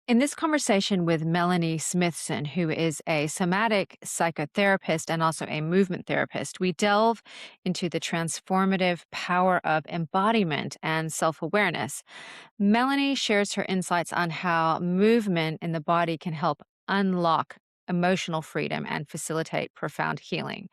In this conversation with Melanie Smithson, who is a somatic psychotherapist and also a movement therapist, we delve into the transformative power of embodiment and self awareness. Melanie shares her insights on how movement in the body can help unlock emotional freedom and facilitate profound healing.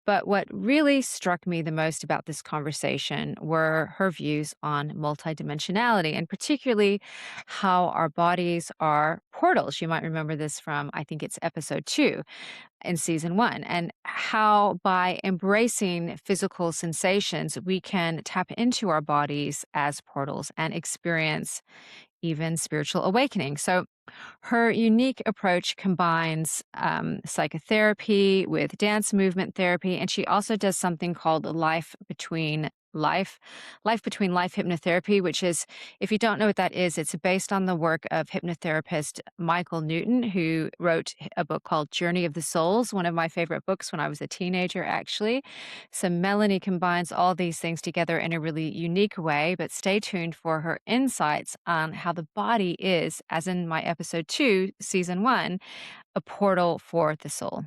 But what really struck me the most about this conversation were her views on multidimensionality, and particularly how our bodies are portals. You might remember this from, I think it's episode 2 in season 1, and how by embracing physical sensations, we can tap into our bodies as portals and experience even spiritual awakening. So, her unique approach combines psychotherapy with dance movement therapy, and she also does something called life between life hypnotherapy, which is, if you don't know what that is, it's based on the work of hypnotherapist Michael Newton, who wrote a book called Journey of the Souls, one of my favorite books when I was a teenager, actually. So Melanie combines all these things together in a really unique way, but stay tuned for her insights on how the body is, as in my episode 2, season 1, a portal for the soul.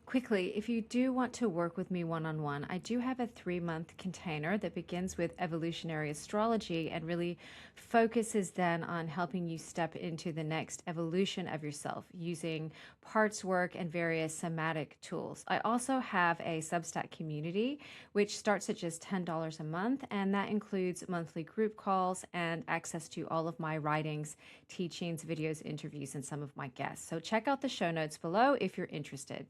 Quickly, if you do want to work with me one on one, I do have a 3-month container that begins with evolutionary astrology and really focuses then on helping you step into the next evolution of yourself using parts work and various somatic tools. I also have a Substack community, which starts at just $10 a month, and that includes monthly group calls and access to all of my writings, teachings, videos, interviews, and some of my guests. So check out the show notes below if you're interested.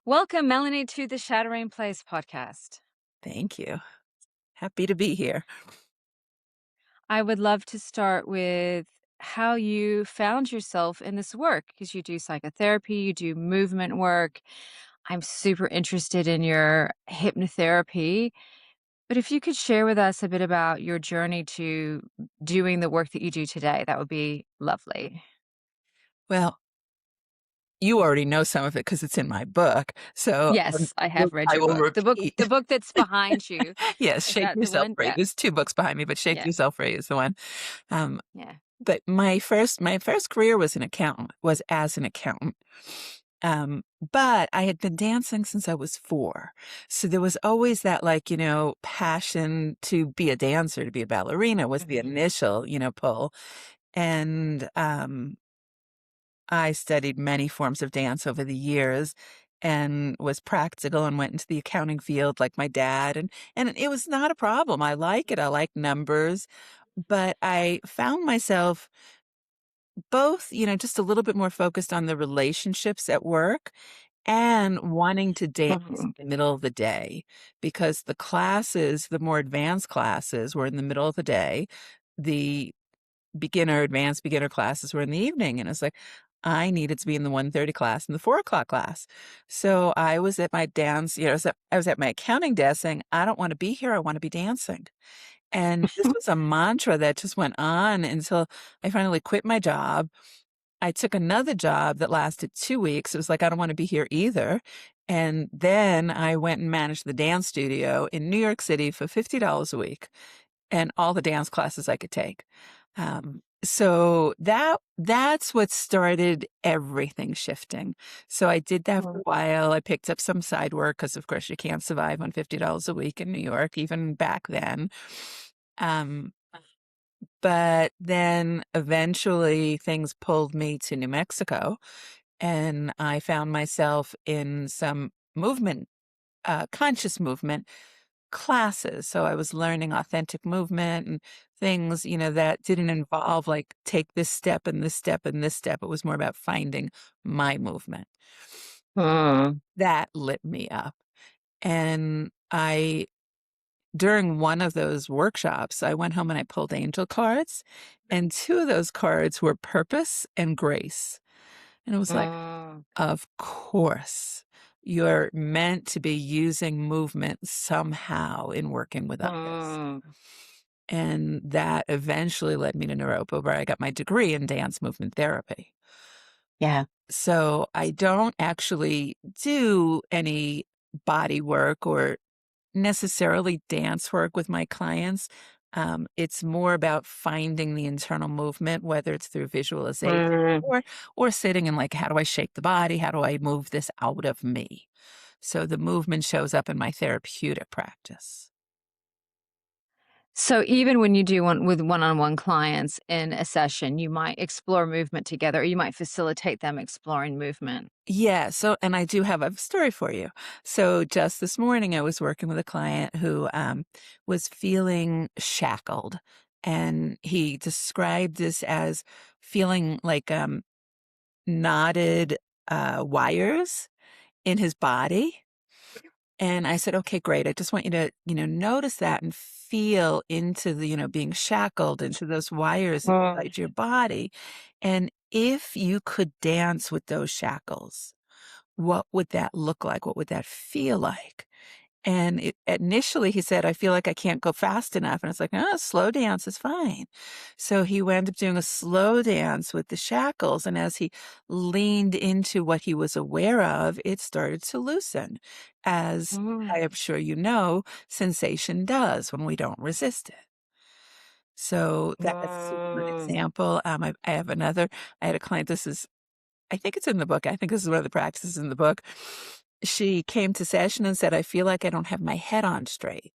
Welcome, Melanie, to the Shattering Place podcast. Thank you. Happy to be here. I would love to start with how you found yourself in this work, because you do psychotherapy, you do movement work. I'm super interested in your hypnotherapy. But if you could share with us a bit about your journey to doing the work that you do today, that would be lovely. Well, you already know some of it because it's in my book, so Yes, I have read I your will book. repeat. The book that's behind you. Yes, Is Shake that the Yourself one? Free. Yeah. There's 2 books behind me, but Shake Yeah. Yourself Free is the one. Um, Yeah. but my first career was as an accountant. But I had been dancing since I was 4. So there was always that, passion to be a dancer, to be a ballerina was the Mhm. initial, pull. And, I studied many forms of dance over the years and was practical and went into the accounting field like my dad, and it was not a problem. I like it. I like numbers, but I found myself both, just a little bit more focused on the relationships at work and wanting to dance in Mhm. the middle of the day because the more advanced classes were in the middle of the day. The advanced beginner classes were in the evening, and it's like, I needed to be in the 1:30 class and the 4 o'clock class. So I was at my dance, I was at my accounting desk saying, "I don't wanna be here, I wanna be dancing." And this was a mantra that just went on until I finally quit my job. I took another job that lasted 2 weeks. It was like, I don't wanna be here either. And then I went and managed the dance studio in New York City for $50 a week and all the dance classes I could take. So that's what started everything shifting. So I did that for a while. I picked up some side work because, of course, you can't survive on $50 a week in New York, even back then. Um, but then eventually things pulled me to New Mexico, and I found myself in some conscious movement classes. So I was learning authentic movement and things, that didn't involve like take this step and this step and this step. It was more about finding my movement. Hmm. That lit me up. And during one of those workshops, I went home and I pulled angel cards, and 2 of those cards were purpose and grace. And it was like, Mm. of course, you're meant to be using movement somehow in working with others. Mm. And that eventually led me to Naropa, where I got my degree in dance movement therapy. Yeah. So I don't actually do any body work or necessarily dance work with my clients, It's more about finding the internal movement, whether it's through visualization Mm. or sitting and like, how do I shape the body? How do I move this out of me? So the movement shows up in my therapeutic practice. So even when you do one with one-on-one clients in a session, you might explore movement together, or you might facilitate them exploring movement. Yeah. So, and I do have a story for you. So, just this morning, I was working with a client who was feeling shackled, and he described this as feeling like knotted wires in his body. And I said, okay, great. I just want you to, notice that and feel into the, being shackled into those wires Mm. inside your body. And if you could dance with those shackles, what would that look like? What would that feel like? And initially he said, I feel like I can't go fast enough. And it's like, oh, slow dance is fine. So he wound up doing a slow dance with the shackles. And as he leaned into what he was aware of, it started to loosen, as I Mm. am sure you know, sensation does when we don't resist it. So that's one Mm. example. I have another. I had a client. I think it's in the book. I think this is one of the practices in the book. She came to session and said, I feel like I don't have my head on straight.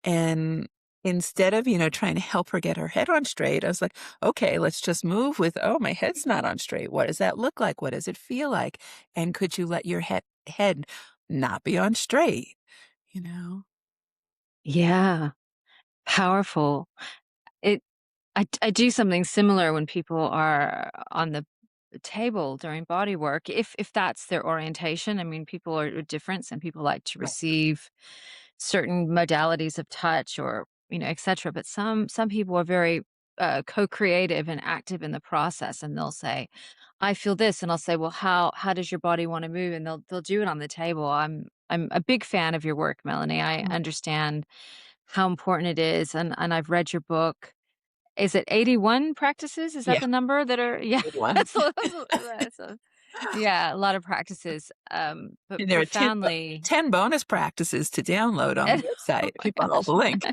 And instead of, trying to help her get her head on straight, I was like, okay, let's just move with, oh, my head's not on straight. What does that look like? What does it feel like? And could you let your head not be on straight? You know? Yeah, powerful. It I do something similar when people are on the table during body work, if that's their orientation. I mean, people are different. Some people like to Right. receive certain modalities of touch, or, et cetera, but some people are very, co-creative and active in the process, and they'll say, "I feel this," and I'll say, "Well, how does your body wanna move?" And they'll do it on the table. I'm a big fan of your work, Melanie. I Oh, understand how important it is, and I've read your book. Is it 81 practices? Is that yeah. the number that are yeah, Good one. that's a yeah, a lot of practices, but And there are profoundly 10 bonus practices to download on the oh website if my you follow the gosh. link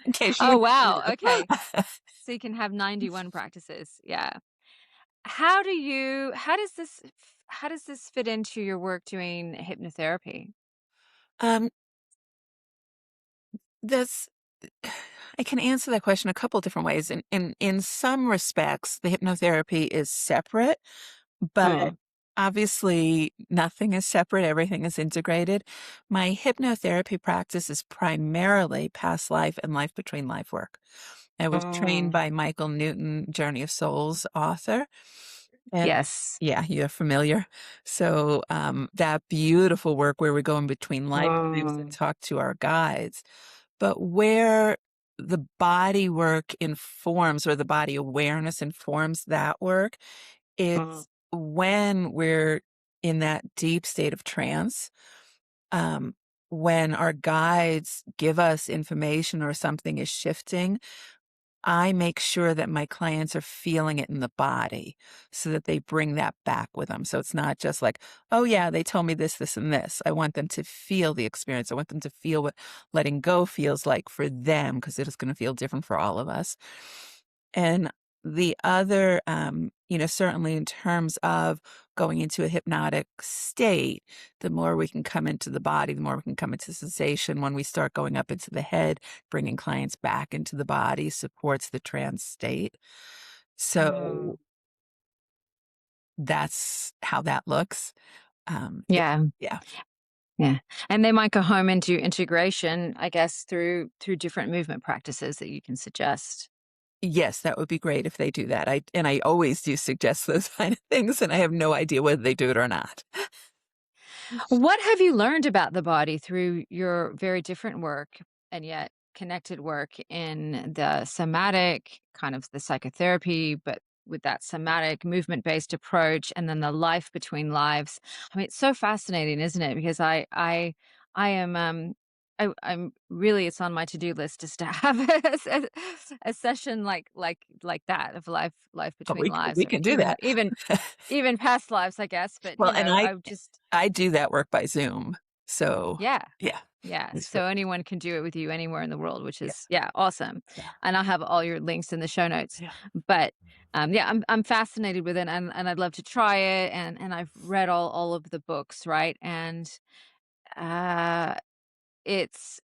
in case you Oh, want wow, okay. to. So you can have 91 practices, yeah. How does this fit into your work doing hypnotherapy? Um, this I can answer that question a couple different ways. In some respects, the hypnotherapy is separate, but Mm, obviously nothing is separate, everything is integrated. My hypnotherapy practice is primarily past life and life between life work. I was trained mm. by Michael Newton, Journey of Souls author. And Yes. yeah, you're familiar. So that beautiful work where we go in between lifetimes and Mm, talk to our guides. But where the body work informs, or the body awareness informs that work, mm, it's when we're in that deep state of trance, um, when our guides give us information or something is shifting, I make sure that my clients are feeling it in the body so that they bring that back with them. So it's not just like, oh, yeah, they told me this, this, and this. I want them to feel the experience. I want them to feel what letting go feels like for them, because it is going to feel different for all of us. And the other, certainly in terms of going into a hypnotic state, the more we can come into the body, the more we can come into sensation. When we start going up into the head, bringing clients back into the body supports the trance state. mm. So that's how that looks. Yeah, Yeah. yeah. Yeah, and they might go home and do integration, I guess, through different movement practices that you can suggest. Yes, that would be great if they do that. I always do suggest those kind of things, and I have no idea whether they do it or not. What have you learned about the body through your very different work and yet connected work in the somatic, kind of the psychotherapy, but with that somatic movement-based approach, and then the life between lives? I mean, it's so fascinating, isn't it? Because I am I'm really, it's on my to-do list just to have a session like that of life Oh, between lives, we or can do even that. even past lives, I guess. But Well, and I just I do that work by Zoom. So, Yeah. yeah. Yeah, It's so very anyone can do it with you anywhere in the world, which yeah, is, yeah, awesome. yeah, And I'll have all your links in the show notes. yeah. But, yeah, I'm fascinated with it, and I'd love to try it, and I've read all of the books, right? And, uh, it's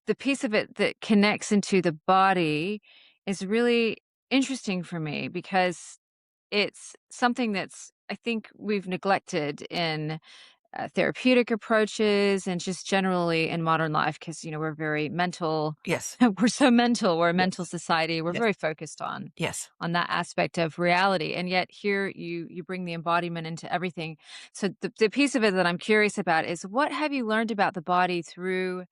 the piece of it that connects into the body is really interesting for me because it's something that's I think we've neglected in therapeutic approaches and just generally in modern life because we're very mental. Yes, We're so mental, we're a mental yes, society, we're yes, very focused yes. on that aspect of reality, and yet here you bring the embodiment into everything. So the piece of it that I'm curious about is what have you learned about the body through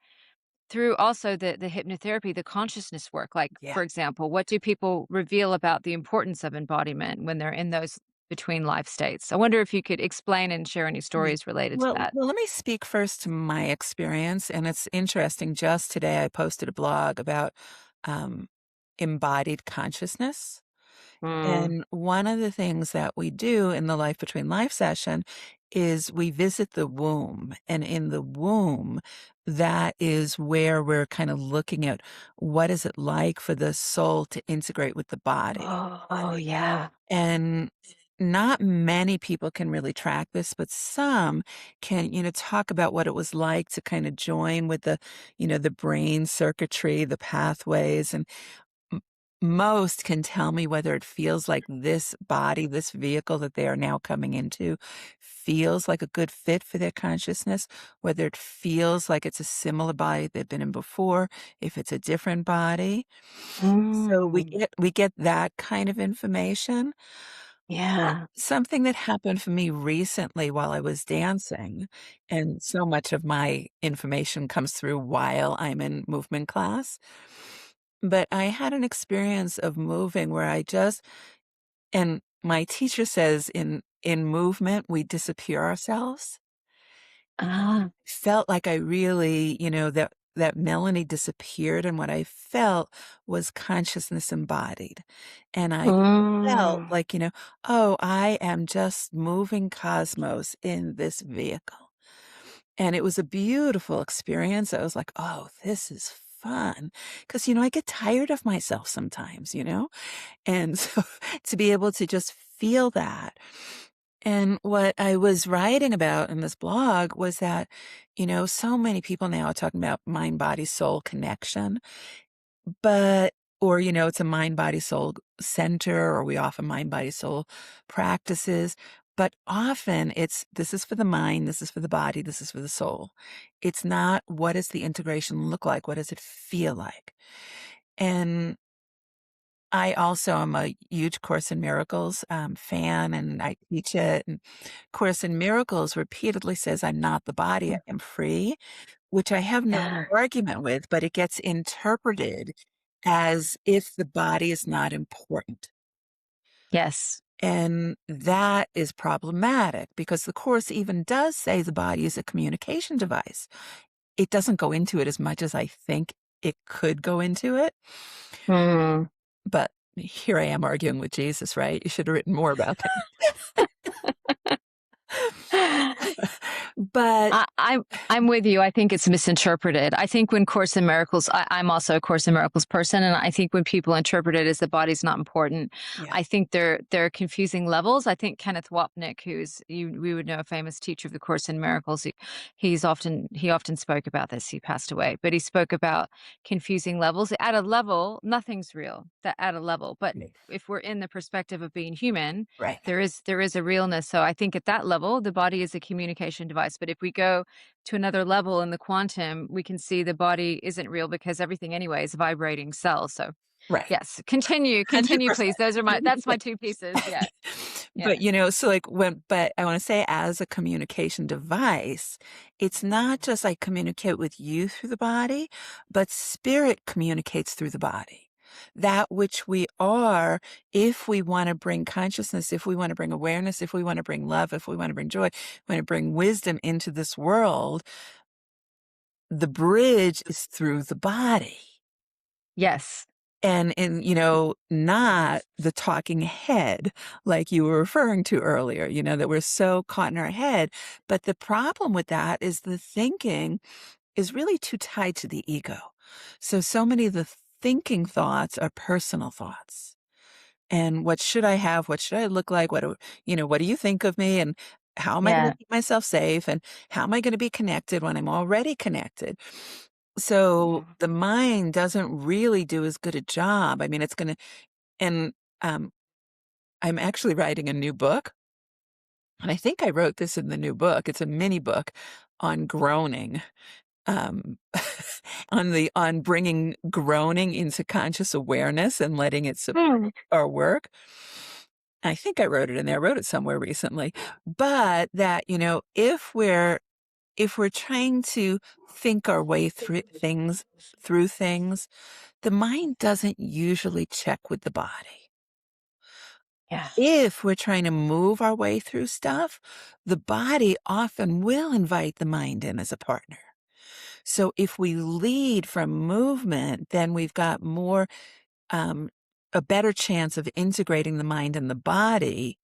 also the hypnotherapy, the consciousness work? Like, Yeah. for example, what do people reveal about the importance of embodiment when they're in those between life states? I wonder if you could explain and share any Ye stories related to well that. well, let me speak first to my experience, and it's interesting. Just today, I posted a blog about, um, embodied consciousness, Mm. and one of the things that we do in the Life Between Life session is we visit the womb, and in the womb, that is where we're kinda looking at what is it like for the soul to integrate with the body. Oh, yeah. And not many people can really track this, but some can, talk about what it was like to kind of join with the brain circuitry, the pathways, and m- most can tell me whether it feels like this body, this vehicle that they are now coming into feels like a good fit for their consciousness, whether it feels like it's a similar body they've been in before, if it's a different body. So we Mm. get we get that kind of information. Yeah. Something that happened for me recently while I was dancing, and so much of my information comes through while I'm in movement class, but I had an experience of moving where I just and my teacher says in movement, we disappear ourselves. Ah. Felt like I really, that Melanie disappeared, and what I felt was consciousness embodied. And I felt Mm. like, "Oh, I am just moving cosmos in this vehicle." And it was a beautiful experience. I was like, "Oh, this is fun, because I get tired of myself sometimes, And so to be able to just feel that. And what I was writing about in this blog was that, so many people now are talking about mind, body, soul connection, but, or, it's a mind, body, soul center, or we offer mind, body, soul practices. But often this is for the mind, this is for the body, this is for the soul. It's not what does the integration look like? What does it feel like? And I also am a huge Course in Miracles fan, and I teach it. And Course in Miracles repeatedly says, "I'm not the body, I am free," which I have no Yeah. argument with, but it gets interpreted as if the body is not important. Yes. And that is problematic because the Course even does say the body is a communication device. It doesn't go into it as much as I think it could go into it. Mm. But here I am arguing with Jesus, right? You should have written more about But I'm with you. I think it's misinterpreted. I think when Course in Miracles, I'm also a Course in Miracles person, and I think when people interpret it as the body's not important, yeah, I think they're confusing levels. I think Kenneth Wapnick, who's we would know a famous teacher of the Course in Miracles, he often spoke about this. He passed away, but he spoke about confusing levels. At a level, nothing's real. That at a level, but right, if we're in the perspective of being human, right, there is a realness. So I think at that level, the body is a communication device. But if we go to another level in the quantum, we can see the body isn't real because everything anyway is vibrating cells. So right. yes, continue, 100%, please. That's my 100%. two pieces. Yeah, yeah, But, so, like, but I wanna say as a communication device, it's not just I communicate with you through the body, but spirit communicates through the body. That which we are, if we wanna bring consciousness, if we wanna bring awareness, if we wanna bring love, if we wanna bring joy, wanna bring wisdom into this world, the bridge is through the body. yes, And, not the talking head like you were referring to earlier, that we're so caught in our head. But the problem with that is the thinking is really too tied to the ego. So many of the thinking thoughts are personal thoughts. And what should I have? What should I look like? What do you think of me? And how am I going Yeah. to keep myself safe? And how am I going to be connected when I'm already connected? So Mm. the mind doesn't really do as good a job. I mean, and um, I'm actually writing a new book. And I think I wrote this in the new book. It's a mini book on groaning, um, on bringing groaning into conscious awareness and letting it support Mm. our work. I think I wrote it in there. I wrote it somewhere recently. But that, if we're trying to think our way through things, the mind doesn't usually check with the body. Yeah. If we're trying to move our way through stuff, the body often will invite the mind in as a partner. So if we lead from movement, then we've got um, a better chance of integrating the mind and the body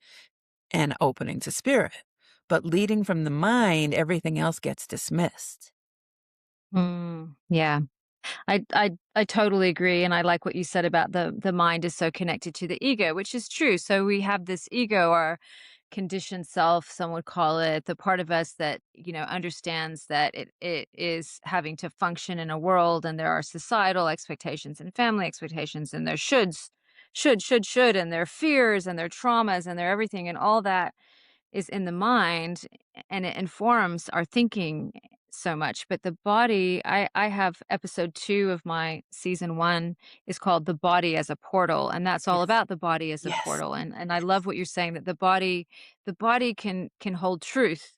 and opening to spirit. But leading from the mind, everything else gets dismissed. Yeah. I totally agree, and I like what you said about the mind is so connected to the ego, which is true. So we have this ego, our conditioned self, some would call it, the part of us that, understands that it is having to function in a world, and there are societal expectations and family expectations, and there should, and their fears and their traumas and their everything, and all that is in the mind, and it informs our thinking so much. But the body, I have episode 2 of my season 1 is called The Body as a Portal, and that's all Yes. about the body as a Yes. portal. And I love what you're saying, that the body can hold truth.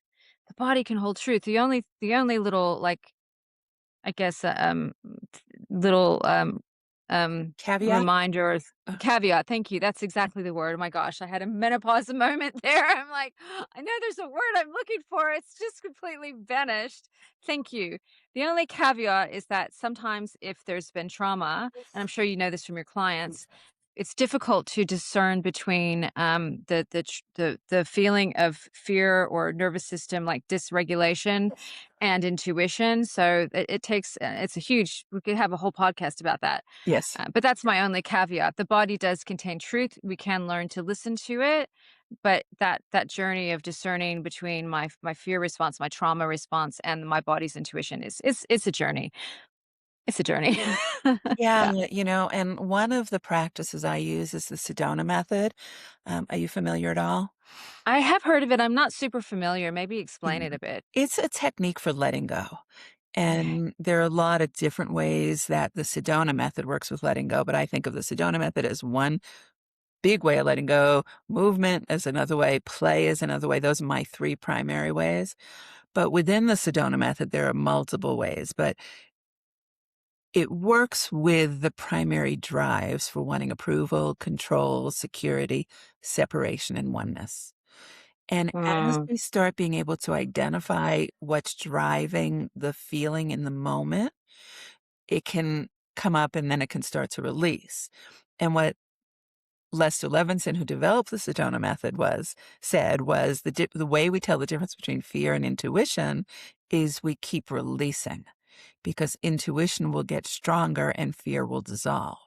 The body can hold truth. The only little, like, I guess, little, Caveat? reminder or Uh, caveat, thank you, that's exactly the word. Oh my gosh, I had a menopause moment there. I'm like, I know there's a word I'm looking for, it's just completely vanished. Thank you. The only caveat is that sometimes if there's been trauma, and I'm sure you know this from your clients, it's difficult to discern between, the feeling of fear or nervous system, like, dysregulation and intuition. So it takes, it's a huge, we could have a whole podcast about that. yes. But that's my only caveat. The body does contain truth. We can learn to listen to it, but that journey of discerning between my fear response, my trauma response, and my body's intuition it's a journey. It's a journey. Yeah, Yeah. and one of the practices I use is the Sedona method. Are you familiar at all? I have heard of it. I'm not super familiar. Maybe explain Yeah. it a bit. It's a technique for letting go. Okay. And there are a lot of different ways that the Sedona method works with letting go, but I think of the Sedona method as one big way of letting go, movement as another way, play as another way. Those are my 3 primary ways. But within the Sedona method, there are multiple ways, but it works with the primary drives for wanting approval, control, security, separation, and oneness. And as Mm, we start being able to identify what's driving the feeling in the moment, it can come up and then it can start to release. And what Lester Levinson, who developed the Sedona method, was the way we tell the difference between fear and intuition is we keep releasing because intuition will get stronger and fear will dissolve.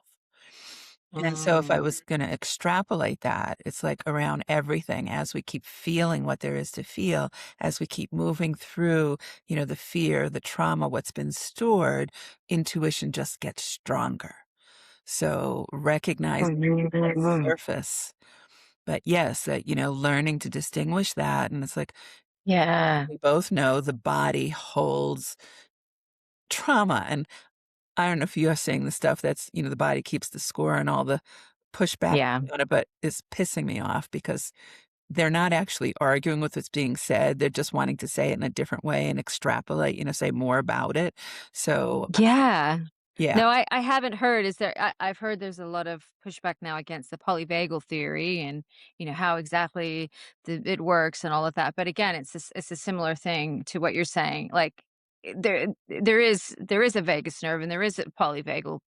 And so if I mm, was gonna extrapolate that, it's like around everything as we keep feeling what there is to feel, as we keep moving through, the fear, the trauma, what's been stored, intuition just gets stronger. So recognize the mm. surface. But yes, that, learning to distinguish that, and it's like Yeah. we both know the body holds trauma, and I don't know if you're saying the stuff that's, the body keeps the score and all the pushback Yeah. on it, but it's pissing me off because they're not actually arguing with what's being said. They're just wanting to say it in a different way and extrapolate, say more about it. So, Yeah. yeah. No, I haven't heard. I've heard there's a lot of pushback now against the polyvagal theory, and how exactly it works and all of that. But again, it's a similar thing to what you're saying. Like, there is a vagus nerve and there is a polyvagal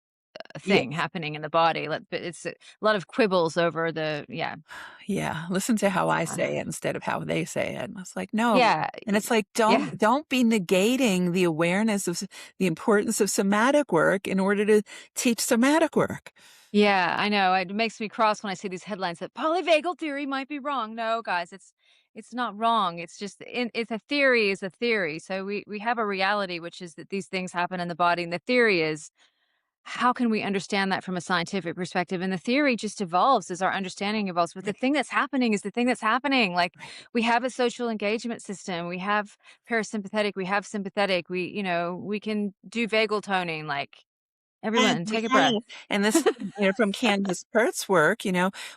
thing Yes. happening in the body. But it's a lot of quibbles over yeah. Yeah, listen to how I Uh, say it instead of how they say it. And I was like, "No." yeah, And it's like, yeah. don't be negating the awareness of the importance of somatic work in order to teach somatic work. Yeah, I know. It makes me cross when I see these headlines that polyvagal theory might be wrong. No, guys, it's not wrong. It's just it's a theory is a theory. So we have a reality, which is that these things happen in the body, and the theory is how can we understand that from a scientific perspective? And the theory just evolves as our understanding evolves. But the Right, thing that's happening is the thing that's happening. Like right. we have a social engagement system, we have parasympathetic, we have sympathetic, we can do vagal toning. Like And everyone, we take a breath. have, and this is, from Candace Pert's work,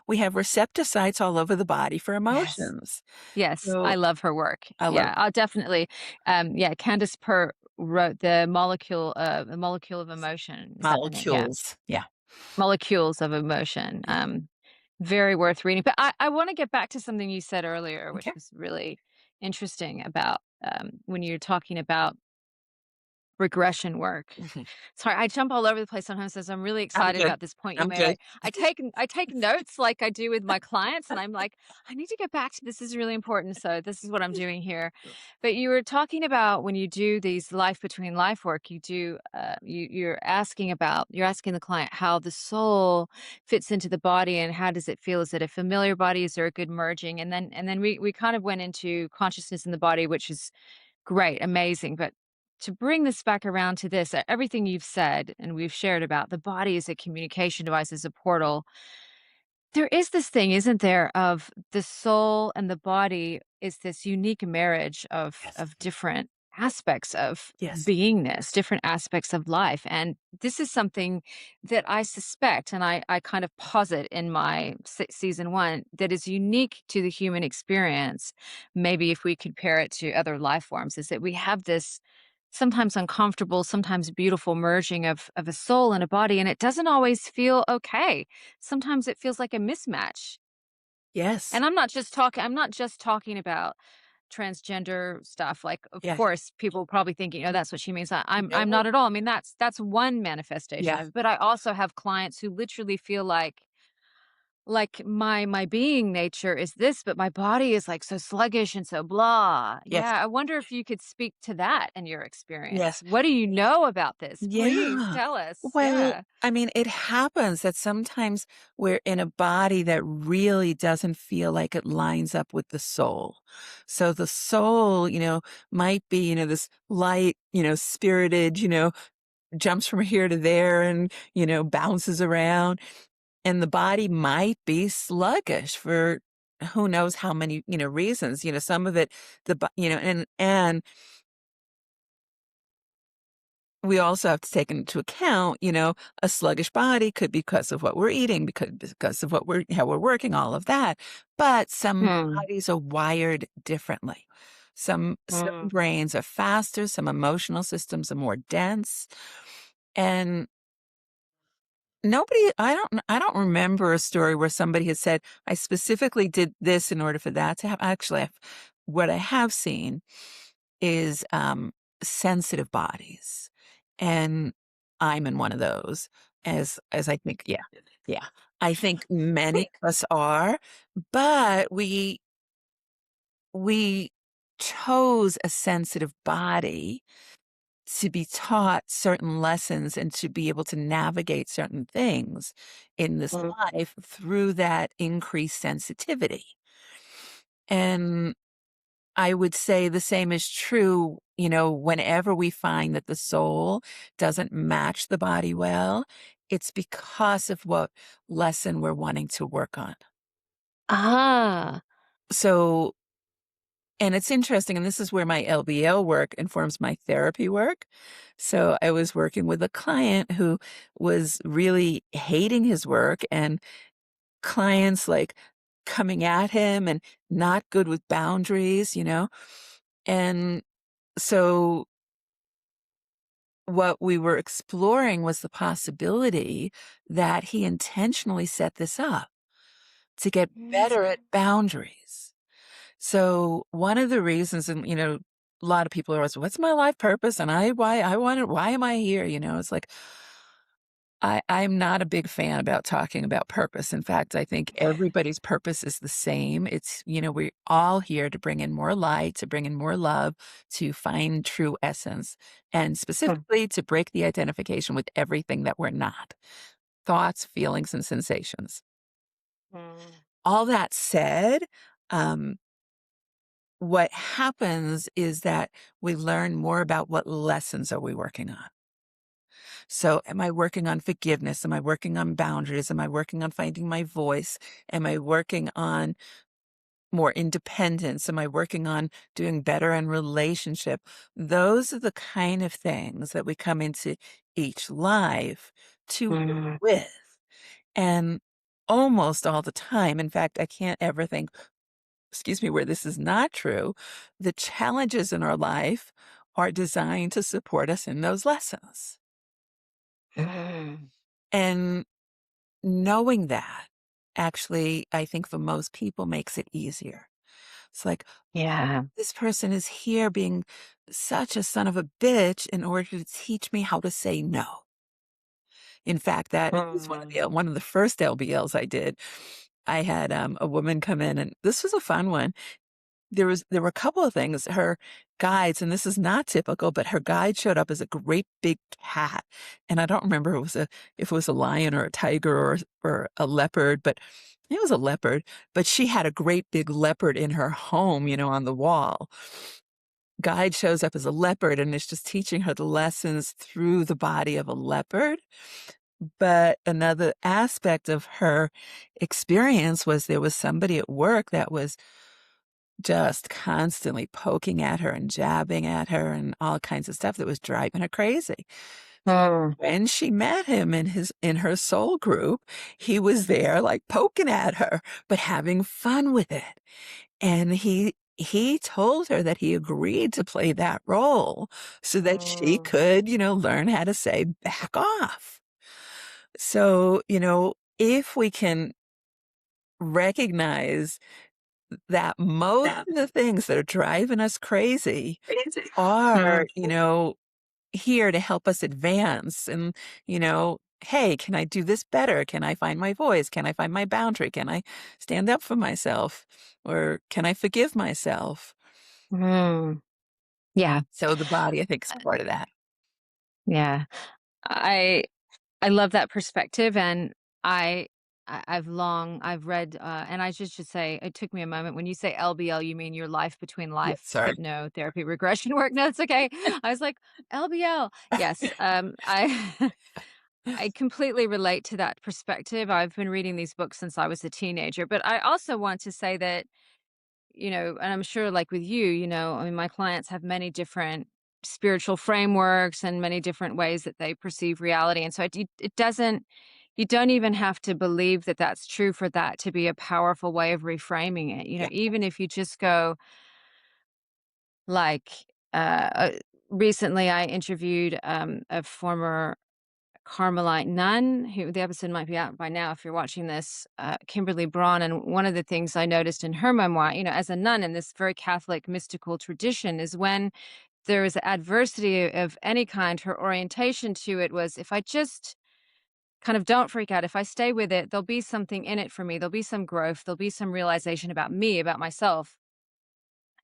we have receptor sites all over the body for Yes. emotions. Yes, I So love her work. I love Yeah, I'll definitely yeah, Candace Pert wrote The Molecule of Emotion. Is that the name? Yeah. molecules. Yeah. Molecules of Emotion. Yeah. Very worth reading. But I wanna get back to something you said earlier, which Okay. was really interesting about, when you're talking about regression work. Mhm. Sorry, I jump all over the place sometimes as I'm really I'm excited good. about this point you I'm made. good. I take notes like I do with my clients, and I'm like, I need to get back to this is really important. So this is what I'm doing here. But you were talking about when you do these life between life work, you're asking the client how the soul fits into the body and how does it feel? Is it a familiar body? Is there a good merging? And then we kind of went into consciousness in the body, which is great, amazing, but to bring this back around to this, everything you've said and we've shared about the body as a communication device, as a portal, there is this thing, isn't there, of the soul and the body is this unique marriage Yes. of different aspects of Yes. beingness, different aspects of life. And this is something that I suspect, and I kind of posit in my season one, that is unique to the human experience. Maybe if we compare it to other life forms, is that we have this sometimes uncomfortable, sometimes beautiful merging of a soul and a body, and it doesn't always feel okay. Sometimes it feels like a mismatch. Yes. And I'm not just talking about transgender stuff. Like, of Yes. course, people probably thinking, "Oh, that's what she means." I'm No. not at all. I mean, that's one manifestation Yeah. of it. But I also have clients who literally feel like my being nature is this, but my body is like so sluggish and so blah. Yes. Yeah, I wonder if you could speak to that in your experience. Yes. What do you know about this? Please Yeah. tell us. Well, Yeah. I mean, it happens that sometimes we're in a body that really doesn't feel like it lines up with the soul. So the soul, might be, this light, spirited, jumps from here to there and, bounces around. And the body might be sluggish for who knows how many, reasons. Some of it, and we also have to take into account, a sluggish body could be because of what we're eating, because of how we're working, all of that. But some Hmm. bodies are wired differently. Some Hmm. brains are faster, some emotional systems are more dense. And I don't remember a story where somebody has said, I specifically did this in order for that to happen. Actually, what I have seen is, sensitive bodies, and I'm in one of those, as I think, yeah, yeah. I think many of us are, but we chose a sensitive body to be taught certain lessons and to be able to navigate certain things in this life through that increased sensitivity. And I would say the same is true, whenever we find that the soul doesn't match the body well, it's because of what lesson we're wanting to work on. Ah. So, and it's interesting, and this is where my LBL work informs my therapy work. So I was working with a client who was really hating his work, and clients like coming at him and not good with boundaries. And so what we were exploring was the possibility that he intentionally set this up to get better at boundaries. So one of the reasons, and a lot of people are always, "What's my life purpose?" And why I want it? Why am I here? It's like I'm not a big fan about talking about purpose. In fact, I think everybody's purpose is the same. It's, we're all here to bring in more light, to bring in more love, to find true essence, and specifically to break the identification with everything that we're not: thoughts, feelings, and sensations. Mm. All that said, um, what happens is that we learn more about what lessons are we working on. So, am I working on forgiveness? Am I working on boundaries? Am I working on finding my voice? Am I working on more independence? Am I working on doing better in relationship? Those are the kind of things that we come into each life to work Mm. with. And almost all the time, in fact, I can't ever think, excuse me, where this is not true. The challenges in our life are designed to support us in those lessons. Mm. And knowing that, actually, I think for most people makes it easier. It's like, Yeah. this person is here being such a son of a bitch in order to teach me how to say no. In fact, that is Mm. one of the first LBLs I did. I had a woman come in, and this was a fun one. There were a couple of things. Her guides, and this is not typical, but her guide showed up as a great big cat, and I don't remember if it was a lion or a tiger or a leopard, but it was a leopard. But she had a great big leopard in her home, on the wall. Guide shows up as a leopard and is just teaching her the lessons through the body of a leopard. But another aspect of her experience was there was somebody at work that was just constantly poking at her and jabbing at her and all kinds of stuff that was driving her crazy. Mm. When she met him in her soul group, he was there like poking at her, but having fun with it. And he told her that he agreed to play that role so that she Mm. could, learn how to say back off. So, if we can recognize that most That of the things that are driving us crazy crazy. are, Mm. here to help us advance and, hey, can I do this better? Can I find my voice? Can I find my boundary? Can I stand up for myself? Or can I forgive myself? Mm. Yeah. So the body, I think, is part of that. Yeah. I I love that perspective, and I I've read, and I just should say, it took me a moment. When you say LBL, you mean your life between Yeah, life sorry. hypnotherapy regression work? No, it's okay. I was like, LBL. Yes, I I completely relate to that perspective. I've been reading these books since I was a teenager, but I also want to say that, and I'm sure like with you, I mean, my clients have many different spiritual frameworks and many different ways that they perceive reality. And so it doesn't, you don't even have to believe that that's true for that to be a powerful way of reframing it. Yeah. Even if you just go like, recently I interviewed a former Carmelite nun, who the episode might be out by now if you're watching this, Kimberly Braun. And one of the things I noticed in her memoir, as a nun in this very Catholic mystical tradition, is when there is adversity of any kind, her orientation to it was, if I just kind of don't freak out, if I stay with it, there'll be something in it for me. There'll be some growth. There'll be some realization about me, about myself.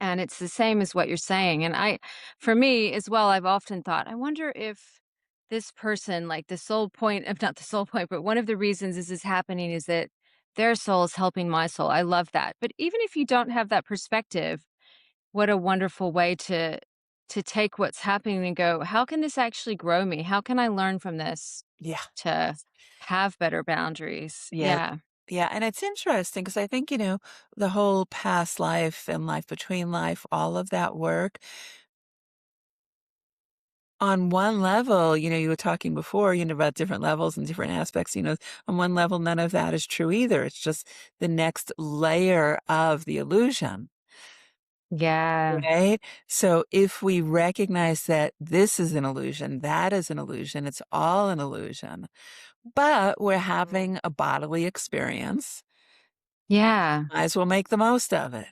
And it's the same as what you're saying. And for me as well, I've often thought, I wonder if this person, like the sole point of not the sole point, but one of the reasons this is happening is that their soul is helping my soul. I love that. But even if you don't have that perspective, what a wonderful way to take what's happening and go, how can this actually grow me? How can I learn from this Yeah. to have better boundaries? Yeah. Yeah. Yeah. And it's interesting because I think, the whole past life and life between life, all of that work on one level, you were talking before, about different levels and different aspects, on one level, none of that is true either. It's just the next layer of the illusion. Yeah. Right? So if we recognize that this is an illusion, that is an illusion, it's all an illusion, but we're Mm. having a bodily experience, Yeah. might as well make the most of it.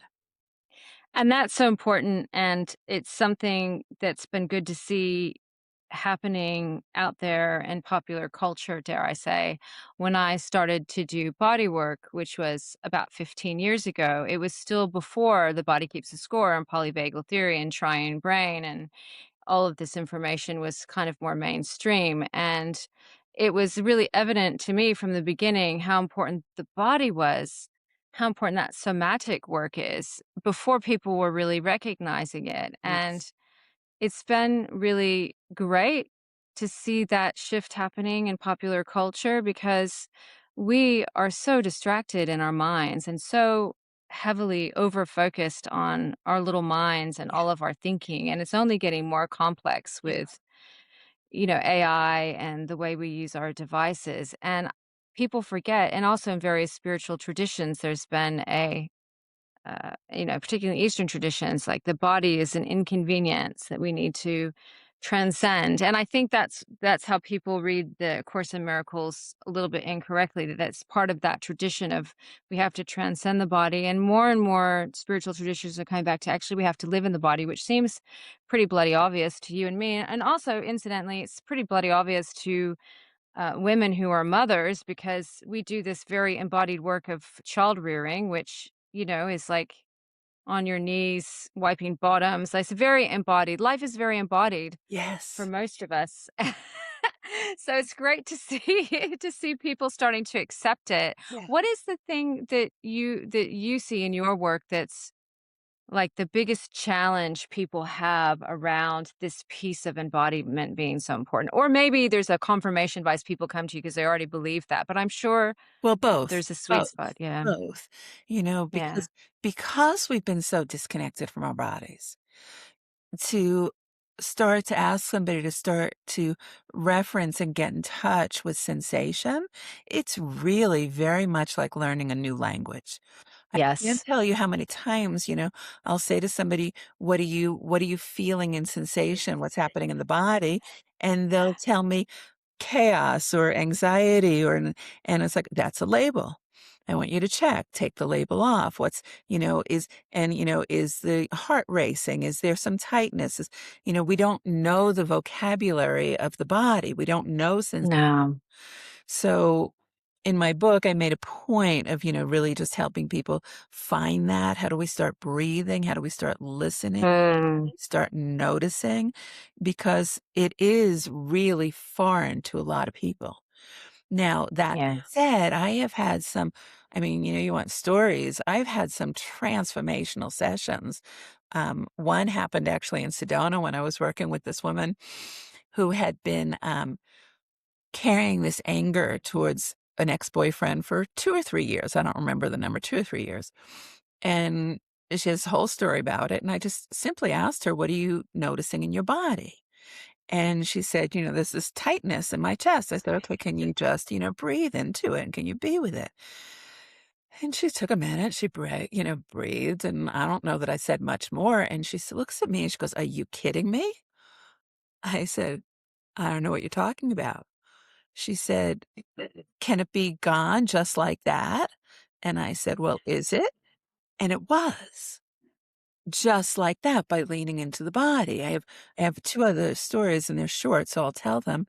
And that's so important, and it's something that's been good to see. happening out there in popular culture, dare I say, when I started to do body work, which was about 15 years ago. It was still before the body keeps a score and polyvagal theory and triune brain, and all of this information was kind of more mainstream. And it was really evident to me from the beginning how important the body was, how important that somatic work is before people were really recognizing it. And Yes. it's been really great to see that shift happening in popular culture because we are so distracted in our minds and so heavily over focused on our little minds and Yeah. all of our thinking. And it's only getting more complex Yeah. with, AI and the way we use our devices. And people forget, and also in various spiritual traditions, there's been particularly in Eastern traditions, like the body is an inconvenience that we need to transcend. And I think that's how people read the Course in Miracles a little bit incorrectly. That's part of that tradition of we have to transcend the body, and more spiritual traditions are coming back to actually we have to live in the body, which seems pretty bloody obvious to you and me. And also, incidentally, it's pretty bloody obvious to women who are mothers because we do this very embodied work of child rearing, which is like on your knees, wiping bottoms. It's very embodied. Life is very embodied for Yes. most of us. So it's great to see to see people starting to accept it. Yeah. What is the thing that you see in your work that's like the biggest challenge people have around this piece of embodiment being so important? Or maybe there's a confirmation bias people come to you because they already believe that, but I'm sure Well, both, there's a sweet both, spot. Yeah. both, Yeah. because we've been so disconnected from our bodies, to start to ask somebody to start to reference and get in touch with sensation, it's really very much like learning a new language. I can't Yes. tell you how many times, I'll say to somebody, "What are you feeling in sensation? What's happening in the body?" And they'll tell me chaos or anxiety and it's like, "That's a label. I want you to check, take the label off. What's, is the heart racing? Is there some tightness?" We don't know the vocabulary of the body. We don't know No. so in my book, I made a point of, really just helping people find that. How do we start breathing? How do we start listening? Mm, Start noticing? Because it is really foreign to a lot of people. Now, that yeah. said, I have had some, I mean, you want stories. I've had some transformational sessions. One happened actually in Sedona when I was working with this woman who had been carrying this anger towards an ex-boyfriend for 2 or 3 years. I don't remember the number, 2 or 3 years. And she has a whole story about it, and I just simply asked her, "What are you noticing in your body?" And she said, "There's this tightness in my chest." I said, "Okay, can you just, breathe into it, and can you be with it?" And she took a minute, she breathed, and I don't know that I said much more, and looks at me and she goes, "Are you kidding me?" I said, "I don't know what you're talking about." She said, "Can it be gone just like that?" And I said, "Well, is it?" And it was, just like that by leaning into the body. I have 2 other stories and they're short, so I'll tell them.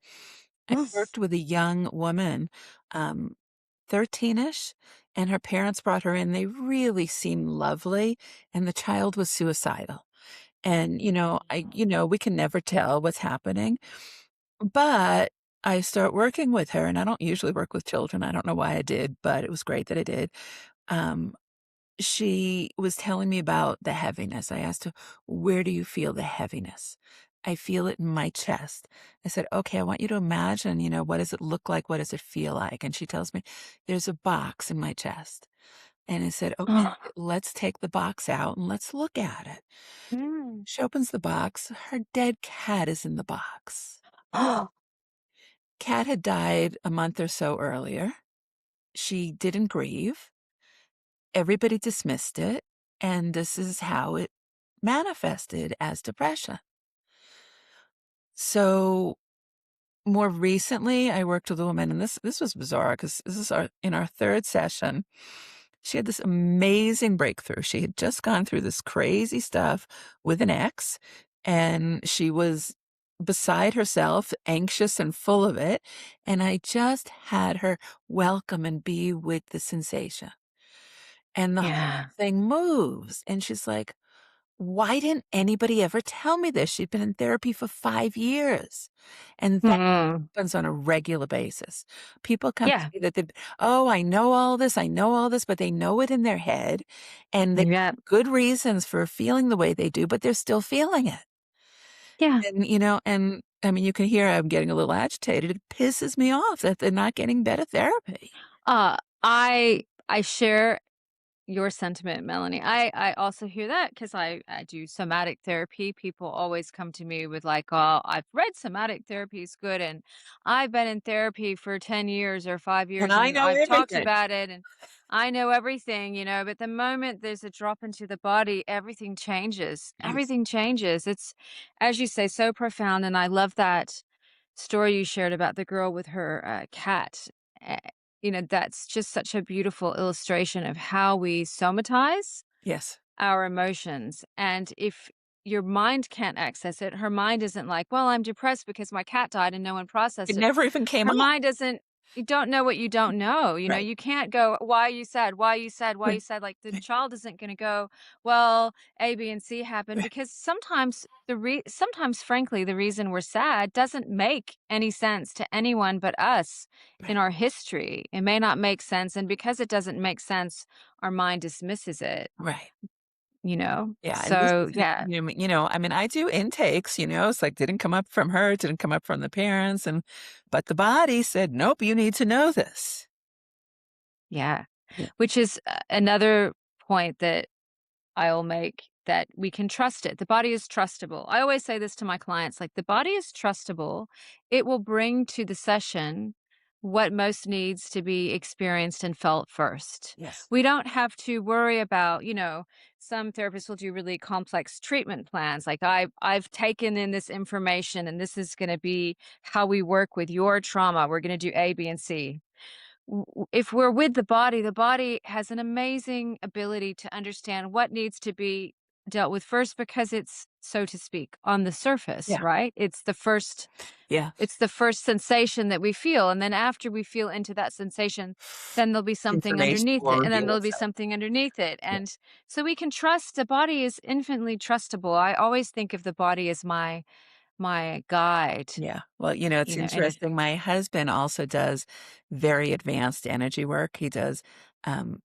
I worked with a young woman, um, 13-ish, and her parents brought her in. They really seemed lovely, and the child was suicidal. And, we can never tell what's happening, but I start working with her, and I don't usually work with children. I don't know why I did, but it was great that I did. Um, she was telling me about the heaviness. I asked her, "Where do you feel the heaviness?" "I feel it in my chest." I said, "Okay, I want you to imagine, what does it look like? What does it feel like?" And she tells me, "There's a box in my chest." And I said, "Okay, let's take the box out and let's look at it." Mm. She opens the box. Her dead cat is in the box. Oh. Cat had died a month or so earlier. She didn't grieve. Everybody dismissed it, and this is how it manifested as depression. So, more recently, I worked with a woman, and this was bizarre because this is in our 3rd session. She had this amazing breakthrough. She had just gone through this crazy stuff with an ex, and she was beside herself, anxious and full of it, and I just had her welcome and be with the sensation, and the whole Yeah. thing moves, and she's like, "Why didn't anybody ever tell me this?" She'd been in therapy for 5 years, and that Mm. happens on a regular basis. People come to Yeah. me that they've, "Oh, I know all this," but they know it in their head, and they Yeah. have good reasons for feeling the way they do, but they're still feeling it. Yeah. And, and I mean, you can hear I'm getting a little agitated. It pisses me off that they're not getting better therapy. Uh, I share your sentiment, Melanie. I also hear that because I do somatic therapy. People always come to me with like, "Oh, I've read somatic therapy is good, and I've been in therapy for 10 years or 5 And years, I and know I've talked everything. about it, and I know everything," but the moment there's a drop into the body, everything changes. Yes. Everything changes. It's, as you say, so profound, and I love that story you shared about the girl with her cat. Uh, that's just such a beautiful illustration of how we somatize Yes. our emotions. And if your mind can't access it, her mind isn't like, well, I'm depressed because my cat died and no one It processed it. never even came Her up. mind doesn't, you don't know what you don't know. Right. You can't go, why are you sad? Why are you sad? Why are you Right. sad? Like the Right. child isn't going to go, well, A, B, and C happened Right. because sometimes sometimes frankly, the reason we're sad doesn't make any sense to anyone but us in Right. our history. It may not make sense. And because it doesn't make sense, our mind dismisses it, Right. you know? Yeah, and this So, isn't, yeah. I mean, I do intakes, it's like didn't come up from her, didn't come up from the parents, and but the body said, "Nope, you need to know this." Yeah. Yeah. Which is another point that I'll make, that we can trust it. The body is trustable. I always say this to my clients, like the body is trustable. It will bring to the session what most needs to be experienced and felt first. Yes. We don't have to worry about, some therapists will do really complex treatment plans. Like I've taken in this information and this is going to be how we work with your trauma. We're going to do A, B, and C. If we're with the body has an amazing ability to understand what needs to be dealt with first because it's, so to speak, on the surface, Yeah. right? Yeah. It's the first sensation that we feel, and then after we feel into that sensation, then there'll be something Information underneath will it, and then reveal there'll be itself. something underneath it, Yeah. and so we can trust the body is infinitely trustable. I always think of the body as my guide, Yeah. Well, it's and interesting. My husband also does very advanced energy work. He does, um,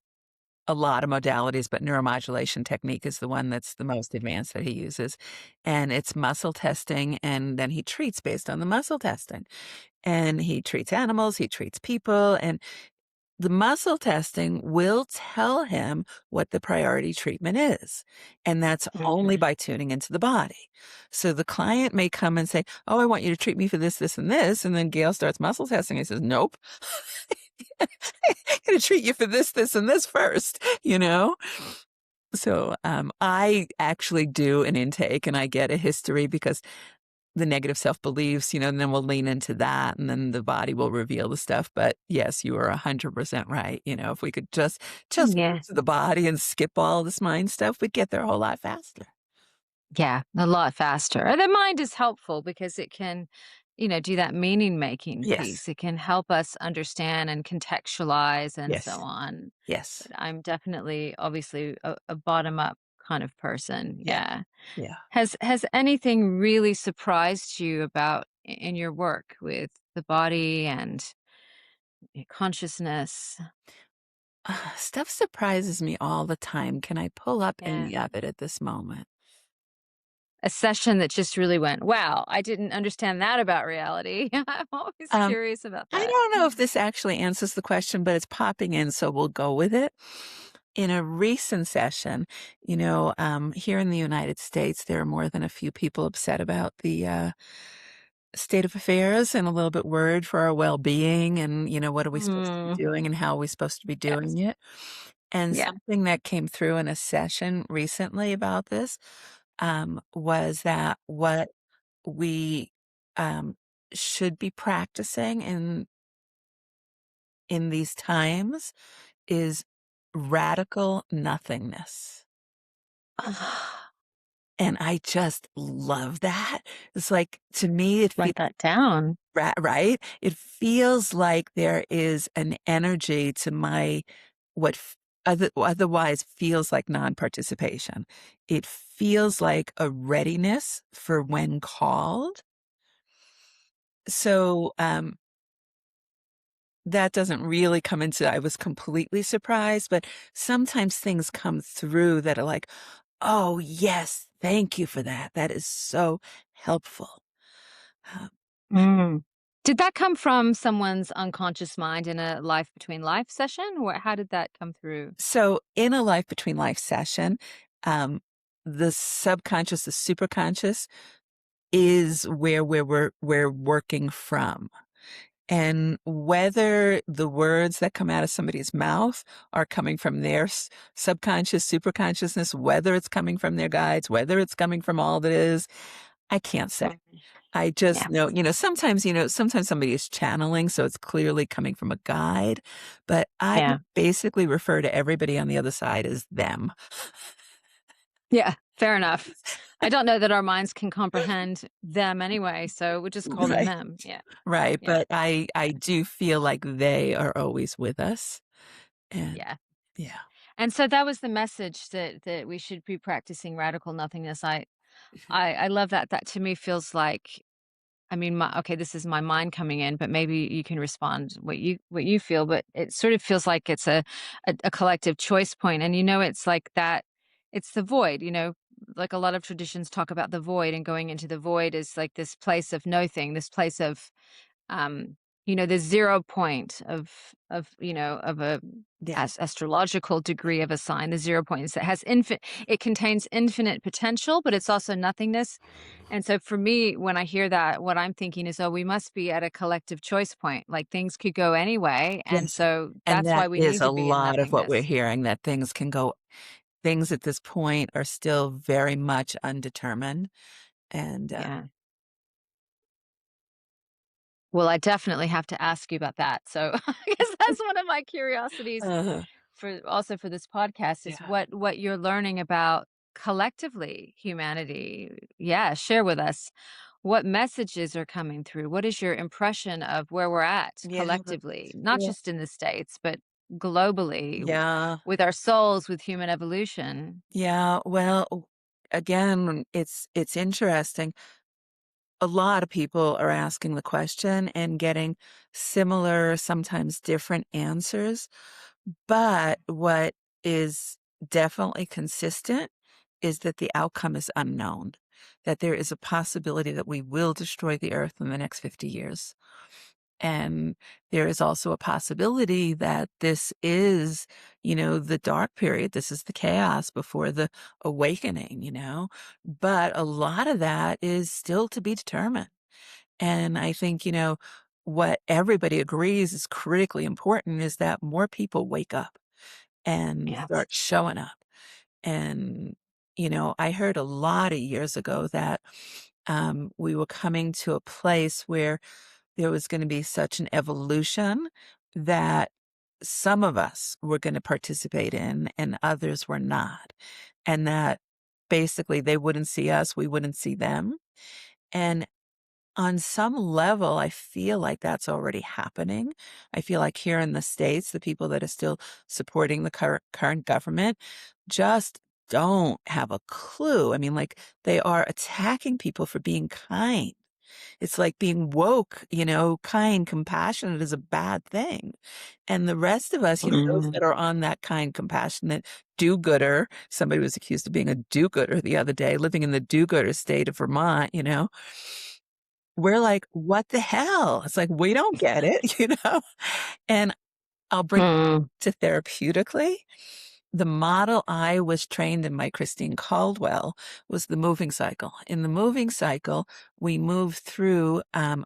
a lot of modalities, but neuromodulation technique is the one that's the most advanced that he uses, and it's muscle testing, and then he treats based on the muscle testing. And he treats animals, he treats people, and the muscle testing will tell him what the priority treatment is, and that's only Mhm. by tuning into the body. So the client may come and say, "Oh, I want you to treat me for this, this, and this," and then Gail starts muscle testing. He says, "Nope, I'm gonna treat you for this, and this first," you know? So, I actually do an intake and I get a history because the negative self-beliefs, and then we'll lean into that, and then the body will reveal the stuff, but yes, you are 100% right, if we could just Yeah. move to the body and skip all this mind stuff, we'd get there a whole lot faster. Yeah, a lot faster. And the mind is helpful because it can, do that meaning making Yes. piece. It can help us understand and contextualize and so Yes. on. Yes. But I'm definitely, obviously, a bottom up kind of person. Yeah. Yeah. Yeah. Has anything really surprised you about in your work with the body and consciousness? Stuff surprises me all the time. Can I pull up Yeah. any of it at this moment? A session that just really went, wow, I didn't understand that about reality. I'm always Um, curious about I that. don't know if this actually answers the question, but it's popping in, so we'll go with it. In a recent session, here in the United States, there are more than a few people upset about the state of affairs and a little bit worried for our well-being and, what are we supposed to be Mm, doing and how are we supposed to be yes. doing it. And Yeah. something that came through in a session recently about this was that what we um, should be practicing in these times is radical nothingness. And I just love that. It's like, to me, it feels Write that down. right? It feels like there is an energy to my what otherwise feels like non-participation. It feels like a readiness for when called. So, that doesn't really come into I was completely surprised, but sometimes things come through that are like, "Oh, yes, thank you for that. That is so helpful." Uh, Mm. Did that come from someone's unconscious mind in a life between life session? Or how did that come through? so in a life between life session, um, the subconscious, the superconscious is where we're working from. And whether the words that come out of somebody's mouth are coming from their subconscious, superconsciousness, whether it's coming from their guides, whether it's coming from all that is, I can't say. Mm. I just Yeah. know, sometimes somebody is channeling, so it's clearly coming from a guide, but I Yeah. basically refer to everybody on the other side as them. Yeah. Fair enough. I don't know that our minds can comprehend them anyway, so we'll just call them Right. them. Yeah. Right, Yeah. but I do feel like they are always with us, and Yeah. yeah. And so that was the message that we should be practicing radical nothingness. I love that. That to me feels like, I mean, okay, this is my mind coming in, but maybe you can respond what you feel. But it sort of feels like it's a collective choice point, and it's like that. It's the void. Like a lot of traditions talk about the void, and going into the void is like this place of nothing, this place of um, the 0 point of a Yeah. as astrological degree of a sign. The 0 point is it has infinite, it contains infinite potential, but it's also nothingness. And so for me, when I hear that, what I'm thinking is, oh, we must be at a collective choice point. Like things could go anyway. And Yes, so and that's why that we is need a to be in lot of what we're nothingness. hearing, that things at this point are still very much undetermined, and, Yeah. Well, I definitely have to ask you about that. So I guess that's one of my curiosities uh for this podcast is yeah, what you're learning about collectively humanity. Yeah, share with us what messages are coming through. What is your impression of where we're at yeah, collectively, not yeah, just in the States, but globally yeah, with our souls, with human evolution? yeah, well, again, it's interesting. A lot of people are asking the question and getting similar, sometimes different answers. But what is definitely consistent is that the outcome is unknown, that there is a possibility that we will destroy the earth in the next 50 years. And there is also a possibility that this is, the dark period. This is the chaos before the awakening. But a lot of that is still to be determined. And I think, what everybody agrees is critically important is that more people wake up and Yes. start showing up. And, I heard a lot of years ago that we were coming to a place where there was going to be such an evolution that some of us were going to participate in and others were not. And that basically they wouldn't see us, we wouldn't see them. And on some level, I feel like that's already happening. I feel like here in the States, the people that are still supporting the current government just don't have a clue. I mean, like, they are attacking people for being kind. It's like being woke, kind, compassionate is a bad thing. And the rest of us, those Mm. that are on that kind, compassionate do-gooder, somebody was accused of being a do-gooder the other day, living in the do-gooder state of Vermont. We're like, "What the hell?" It's like, we don't get it, you know? And I'll bring Mm. to therapeutically, the model I was trained in by Christine Caldwell was the moving cycle. In the moving cycle, we move through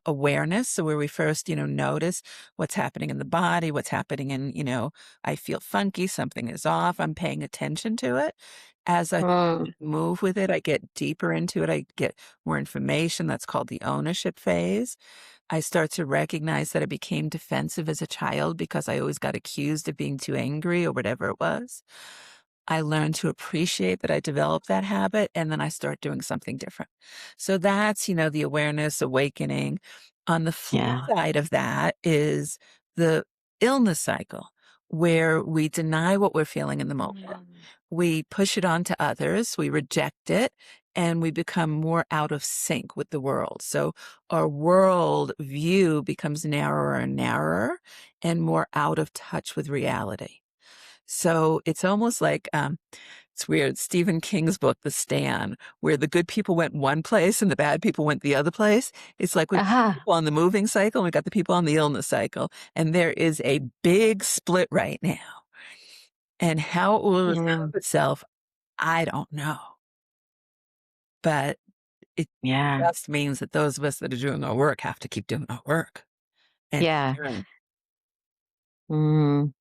awareness. So where we first, notice what's happening in the body, what's happening I feel funky, something is off, I'm paying attention to it. As I Mm. move with it, I get deeper into it, I get more information. That's called the ownership phase. I start to recognize that I became defensive as a child because I always got accused of being too angry or whatever it was. I learn to appreciate that I developed that habit, and then I start doing something different. So that's, the awareness awakening. On the flip Yeah. side of that is the illness cycle, where we deny what we're feeling in the moment. Mm. We push it on to others, we reject it, and we become more out of sync with the world. So our world view becomes narrower and narrower and more out of touch with reality. So it's almost like, it's weird, Stephen King's book, The Stand, where the good people went one place and the bad people went the other place. It's like we've got Aha. people on the moving cycle and we've got the people on the illness cycle, and there is a big split right now. And how it will Yeah. resolve itself, I don't know. But it Yeah. just means that those of us that are doing our work have to keep doing our work and Yeah. sharing. Mm.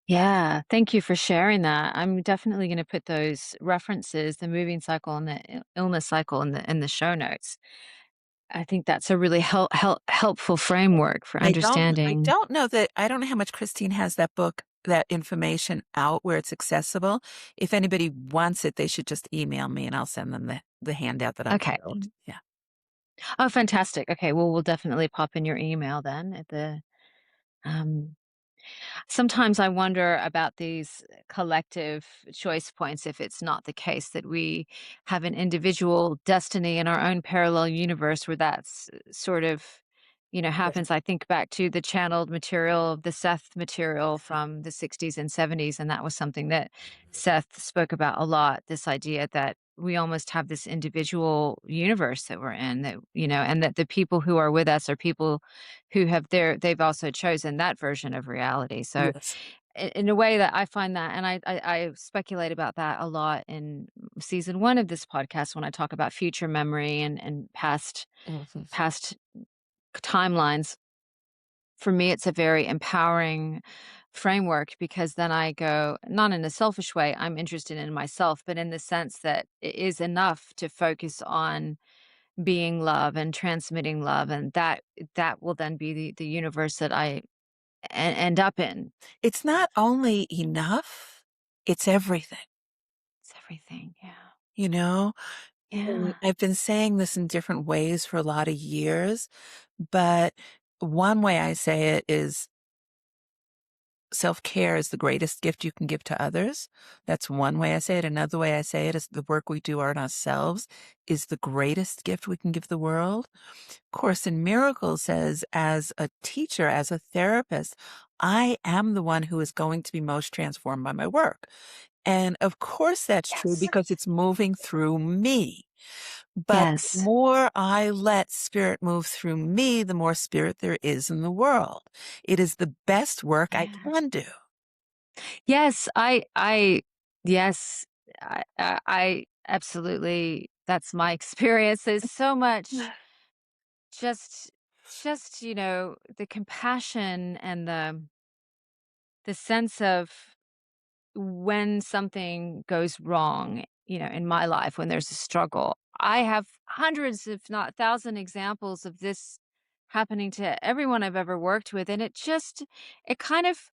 Yeah. Thank you for sharing that. I'm definitely going to put those references, the moving cycle and the illness cycle in the show notes. I think that's a really helpful framework for I understanding. don't know that I don't know how much Christine has that book, that information out where it's accessible. If anybody wants it, they should just email me and I'll send them the handout that I Okay. built. Yeah. Oh, fantastic. Okay. Well, we'll definitely pop in your email then at the um sometimes I wonder about these collective choice points if it's not the case that we have an individual destiny in our own parallel universe where that's sort of, Yes. happens. I think back to the channeled material, the Seth material from the 60s and 70s. And that was something that Seth spoke about a lot, this idea that we almost have this individual universe that we're in, that, and that the people who are with us are people who they've also chosen that version of reality. So Yes. in a way that I find that, and I speculate about that a lot in season 1 of this podcast when I talk about future memory and Mhm. past timelines. For me, it's a very empowering framework because then I go, not in a selfish way, I'm interested in myself, but in the sense that it is enough to focus on being love and transmitting love, and that will then be the universe that I end up in. It's not only enough, it's everything, It's everything. Yeah. you know? And Yeah. I've been saying this in different ways for a lot of years, but one way I say it is self-care is the greatest gift you can give to others. That's one way I say it. Another way I say it is the work we do on ourselves is the greatest gift we can give the world. Course in Miracles says, as a teacher, as a therapist, I am the one who is going to be most transformed by my work. And of course that's true Yes. because it's moving through me. But the Yes. more I let spirit move through me, the more spirit there is in the world. It is the best work I Yeah. can do. Yes, yes, I absolutely, that's my experience. There's so much just the compassion and the sense of when something goes wrong, in my life, when there's a struggle. I have hundreds, if not thousand examples of this happening to everyone I've ever worked with. And it kind of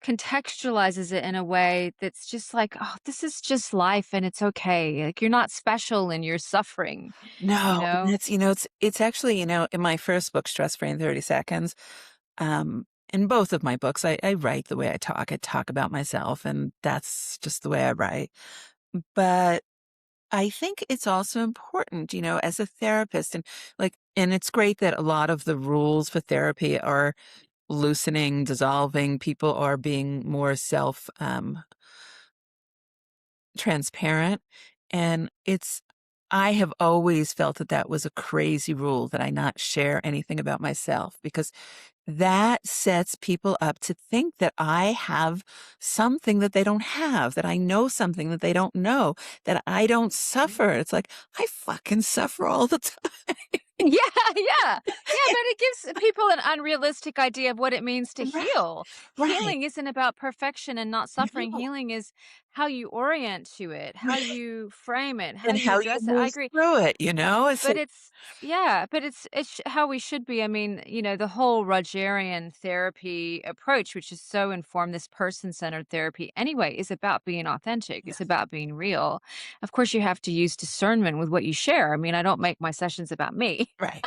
contextualizes it in a way that's just like, "Oh, this is just life and it's okay." Like, you're not special in your suffering, you No, and know? it's actually, in my first book, Stress Free in 30 Seconds, in both of my books, I write the way I talk. I talk about myself, and that's just the way I write. But I think it's also important, as a therapist, and it's great that a lot of the rules for therapy are loosening, dissolving. People are being more transparent. And I have always felt that that was a crazy rule that I not share anything about myself because that sets people up to think that I have something that they don't have, that I know something that they don't know, that I don't suffer. It's like, I fucking suffer all the time. Yeah, yeah. Yeah, but it gives people an unrealistic idea of what it means to Right. heal. Right. Healing isn't about perfection and not suffering. No. Healing is how you orient to it, how you frame it, how And you how you address it. I move agree. through it, you know? It's But like it's yeah, but it's how we should be. I mean, the whole Rogerian therapy approach, which is so informed, this person-centered therapy anyway, is about being authentic. It's yes. about being real. Of course, you have to use discernment with what you share. I mean, I don't make my sessions about me, Right,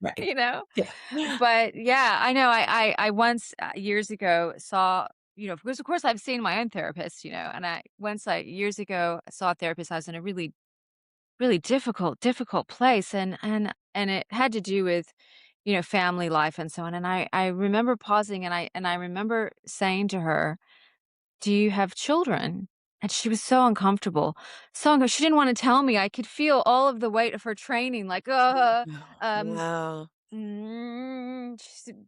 right. you know? Yeah. But yeah, I know I once, years ago saw, because of course I've seen my own therapist, and I once I years ago saw a therapist. I was in a really difficult place, and it had to do with, family life and so on, and I remember pausing, and I remember saying to her, "Do you have children?" And she was so uncomfortable, she didn't wanna tell me. I could feel all of the weight of her training, like, Wow. um, Wow. she said,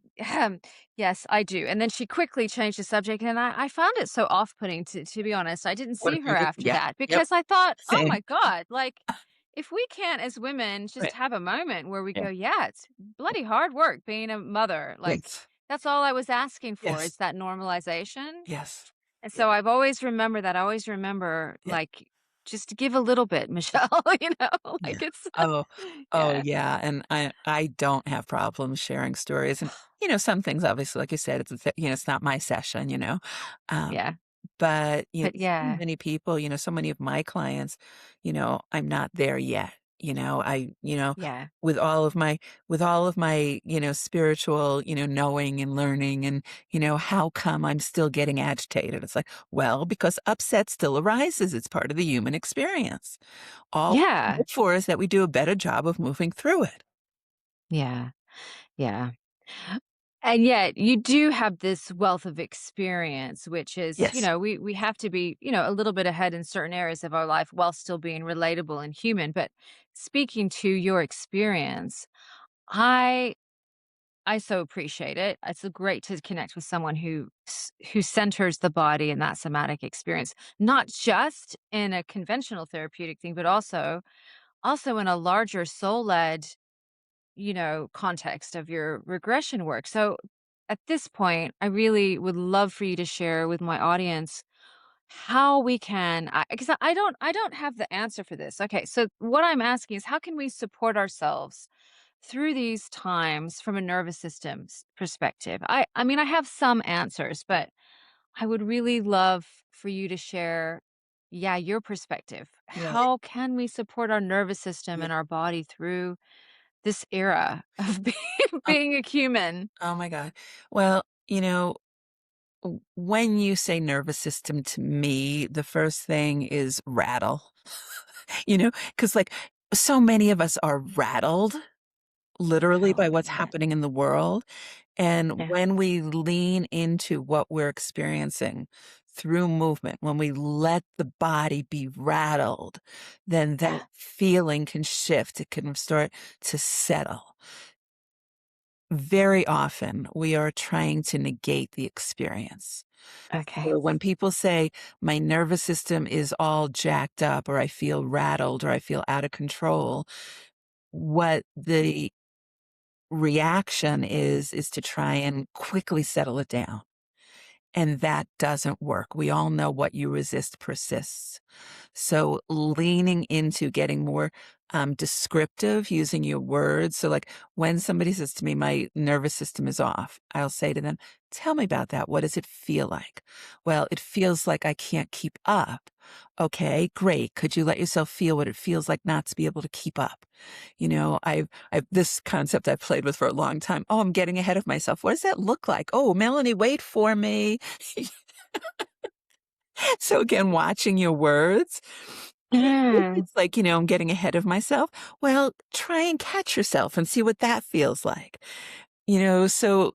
"Yes, I do." And then she quickly changed the subject, and I found it so off-putting, to be honest. I didn't What see her if you after yeah, that yep, because I thought, "Oh same. my god," like, if we can't as women just Right, have a moment where we yeah, go, "Yeah, it's bloody hard work being a mother," like, yes, that's all I was asking for yes, is that normalization. yes, And yeah, so I've always remembered that. I always remember, yeah, like, just to give a little bit, Michelle, yeah. like it's Oh, oh, yeah. yeah, and I don't have problems sharing stories, and, some things, obviously, like you said, it's not my session, um, Yeah. but, But so yeah. many people, so many of my clients, I'm not there yet, Yeah. with all of my, spiritual, knowing and learning and, how come I'm still getting agitated? It's like, well, because upset still arises. It's part of the human experience. All we Yeah. hope for is that we do a better job of moving through it. Yeah. Yeah. And yet you do have this wealth of experience, which is, Yes. we have to be, a little bit ahead in certain areas of our life while still being relatable and human. But speaking to your experience, I I so appreciate it. It's so great to connect with someone who centers the body in that somatic experience, not just in a conventional therapeutic thing, but also in a larger soul-led, context of your regression work. So at this point, I really would love for you to share with my audience how we can, because I don't have the answer for this. Okay, so what I'm asking is how can we support ourselves through these times from a nervous system's perspective? I mean, I have some answers, but I would really love for you to share, yeah, your perspective. Well, How can we support our nervous system yeah. and our body through this era of Oh, being a human? oh my god. Well, when you say nervous system to me, the first thing is rattle. Because like, so many of us are rattled literally Oh, by what's yeah. happening in the world, and Yeah. when we lean into what we're experiencing through movement, when we let the body be rattled, then that Yeah. feeling can shift, it can start to settle. Very often, we are trying to negate the experience. Okay. So when people say, "My nervous system is all jacked up," or "I feel rattled," or "I feel out of control," what the reaction is to try and quickly settle it down, and that doesn't work. We all know what you resist persists. So leaning into getting more descriptive, using your words. So, like when somebody says to me, my nervous system is off, I'll say to them, tell me about that. What does it feel like? Well, it feels like I can't keep up. Okay, great. Could you let yourself feel what it feels like not to be able to keep up? I've this concept I've played with for a long time. Oh, I'm getting ahead of myself. What does that look like? Oh, Melanie, wait for me. So again, watching your words. If Mm. it's like, I'm getting ahead of myself, well, try and catch yourself and see what that feels like. So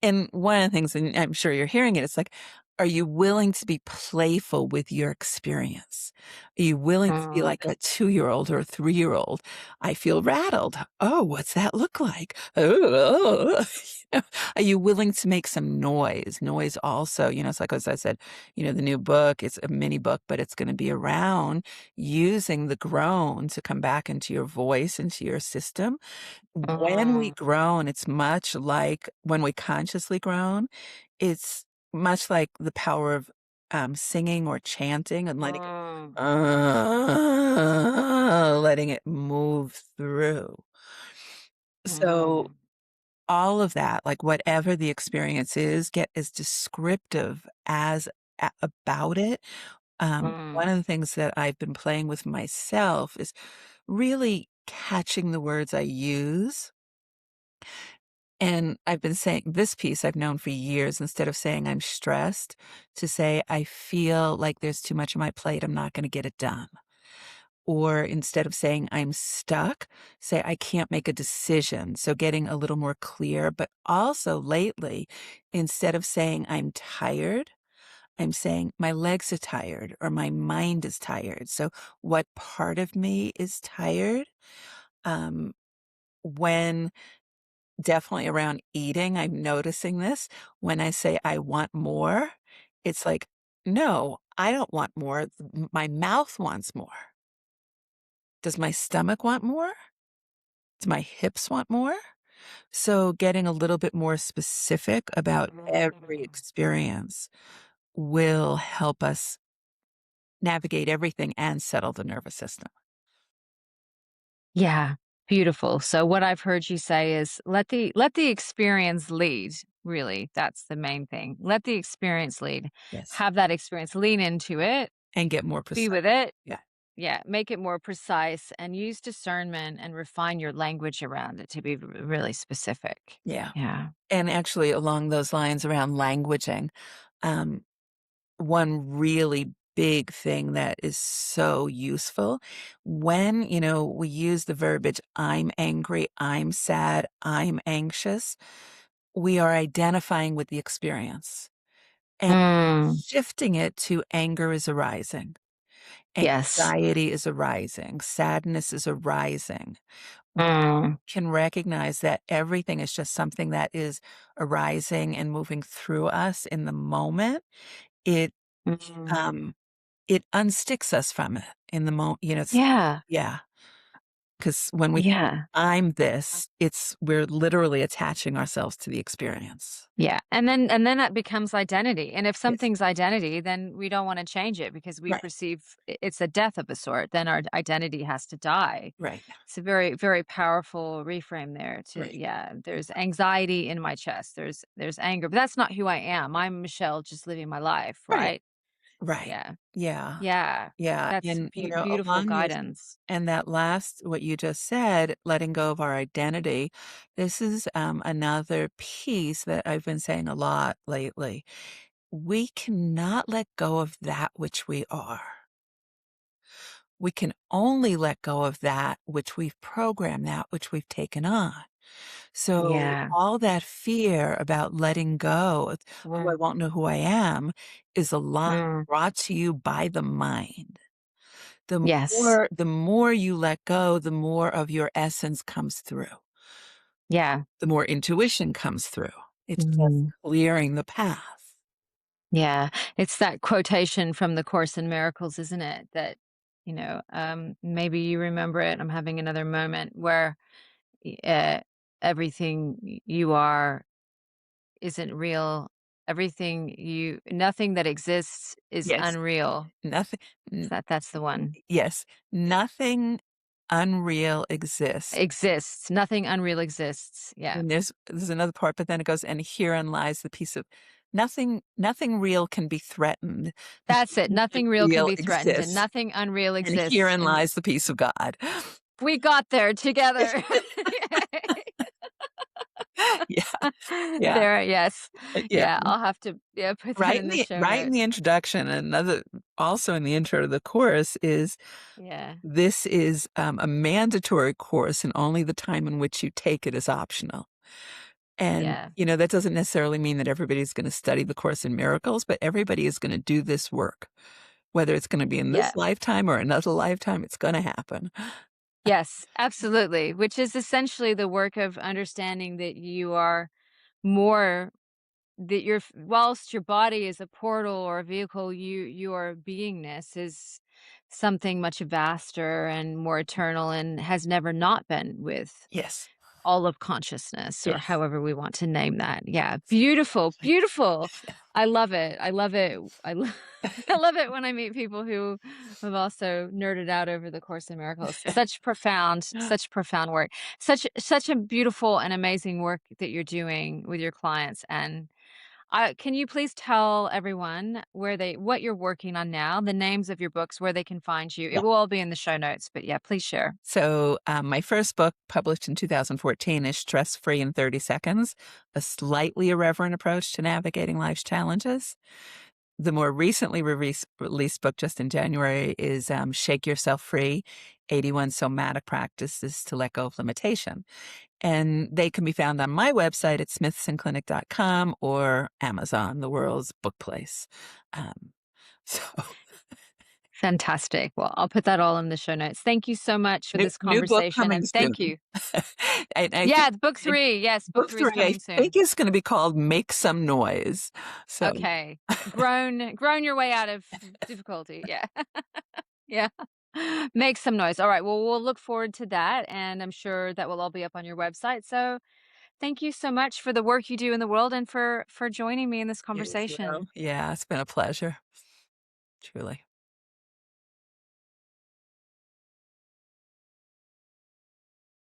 and one of the things, and I'm sure you're hearing it, it's like, are you willing to be playful with your experience? Are you willing to be Mm. like a 2-year-old or a 3-year-old? I feel rattled. Oh, what's that look like? Oh. Are you willing to make some noise? Noise also, it's like, as I said, the new book, it's a mini book, but it's going to be around using the groan to come back into your voice, into your system. When we Mm. groan, it's much like when we consciously groan, it's much like the power of singing or chanting and Mm. letting it move through. So Mm. all of that, like whatever the experience is, get as descriptive as about it. One Mm. of the things that I've been playing with myself is really catching the words I use. And I've been saying this piece I've known for years, instead of saying I'm stressed, to say I feel like there's too much on my plate. I'm not going to get it done. Or instead of saying I'm stuck, say I can't make a decision. So getting a little more clear. But also lately, instead of saying I'm tired, I'm saying my legs are tired or my mind is tired. So what part of me is tired? Um, when definitely around eating, I'm noticing this. When I say I want more, it's like, no, I don't want more. My mouth wants more. Does my stomach want more? Do my hips want more? So getting a little bit more specific about every Mm. experience will help us navigate everything and settle the nervous system. Yeah, beautiful. So what I've heard you say is let the experience lead, really. That's the main thing. Let the experience lead. Yes. Have that experience, lean into it, And get more be precise. with it. Yeah. Yeah, make it more precise and use discernment and refine your language around it to be really specific. Yeah. Yeah. And actually along those lines around languaging, um, one really big thing that is so useful when, we use the verbiage, I'm angry, I'm sad, I'm anxious, we are identifying with the experience and Mm, shifting it to anger is arising, yes. anxiety is arising, sadness is arising. Mm, Can recognize that everything is just something that is arising and moving through us in the moment. It mm. um it unsticks us from it in the moment, it's Yeah. yeah, because when we Yeah. I'm this, we're literally attaching ourselves to the experience. Yeah, and then that becomes identity, and if Yes. something's identity, then we don't wanna change it because we Right, perceive it's a death of a sort, then our identity has to die. right, It's a very, very powerful reframe there to right, yeah, there's anxiety in my chest, there's anger, but that's not who I am. I'm Michelle just living my life, right, right? right. Yeah. Yeah, Yeah. yeah, That's and, beautiful along those guidance. and that last what you just said, letting go of our identity, this is, another piece that I've been saying a lot lately. We cannot let go of that which we are. We can only let go of that which we've programmed, that which we've taken on. So Yeah. all that fear about letting go of, "Oh, I Mm, won't know who I am," is a lie mm. brought to you by the mind. The Yes. more you let go, the more of your essence comes through. Yeah. The more intuition comes through. It's just Mhm. clearing the path. Yeah, it's that quotation from the Course in Miracles, isn't it? That, maybe you remember it. I'm having another moment where everything you are isn't real. Nothing that exists is Yes. unreal. Nothing n That's the one. yes. Nothing unreal exists. Exists. Nothing unreal exists. Yeah. And there's another part, but then it goes, "And herein lies the piece of nothing real can be threatened. That's it. Nothing Nothing real can unreal be threatened and exists, nothing unreal and exists. herein And lies the peace of God." we got there together. Yeah, yeah, There, yes. yeah. Yeah, I'll have to, yeah, put that in the show Right in the notes. introduction, another also in the intro to the course is Yeah, this is, a mandatory course, and only the time in which you take it is optional. And, yeah, that doesn't necessarily mean that everybody's gonna study the Course in Miracles, but everybody is gonna do this work. Whether it's gonna be in yeah. this lifetime or another lifetime, it's gonna happen. Yes, absolutely, which is essentially the work of understanding that you are more that whilst your body is a portal or a vehicle, your beingness is something much vaster and more eternal and has never not been with Yes. all of consciousness or Yes. however we want to name that. Yeah, beautiful, beautiful. I love it. I love it. I love it when I meet people who have also nerded out over the Course in Miracles. Such profound work. Such a beautiful and amazing work that you're doing with your clients. And can you please tell everyone what you're working on now, the names of your books, where they can find you? It Yeah. will all be in the show notes, but yeah, please share. So, my first book, published in 2014, is Stress Free in 30 Seconds, a slightly irreverent approach to navigating life's challenges. The more recently released book just in January is Shake Yourself Free, 81 Somatic Practices to Let Go of Limitation. And they can be found on my website at smithsonclinic.com or Amazon, the world's book place. Um, so Fantastic. Well, I'll put that all in the show notes. Thank you so much for this new book conversation, coming and thank soon. you. And I think Yeah, book I 3. Yes, book book 3 is 3, I coming soon. think, is gonna be called Make Some Noise. So Okay. Grown your way out of difficulty. Yeah. Yeah. Make some noise. All right. Well, we'll look forward to that, and I'm sure that will all be up on your website. So, thank you so much for the work you do in the world and for joining me in this you as conversation. well. Yeah, it's been a pleasure, truly.